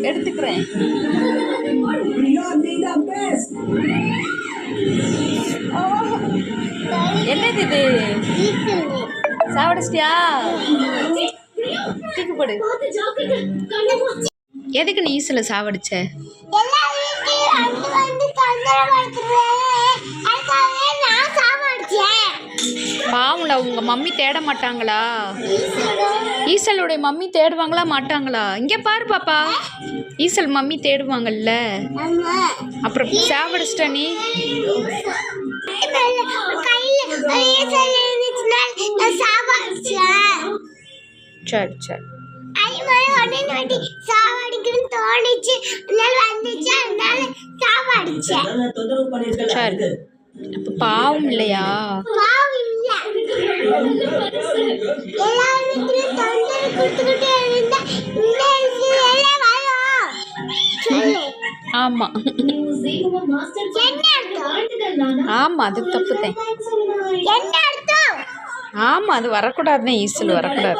எடுத்துக்கிறேன். என்னது இது? சாப்பிடுச்சியா? தூக்கி போடு. எதுக்கு நீ ஈசல சாவடிச்ச? பாவம்ல, உங்க மம்மி தேட மாட்டாங்களா? ஈசலுடைய மம்மி தேடுவாங்களா மாட்டாங்களா? இங்க பாரு பாப்பா, ஈசல் மம்மி தேடுவாங்கல்ல, அப்புறம் சாவடிச்சிட்ட நீ. சரி சரி சரி. அப்ப பாவம் இல்லையா? ஆமா ஆமா, அது தப்புதான். ஆமா, அது வரக்கூடாதுன்னு ஈசல் வரக்கூடாது.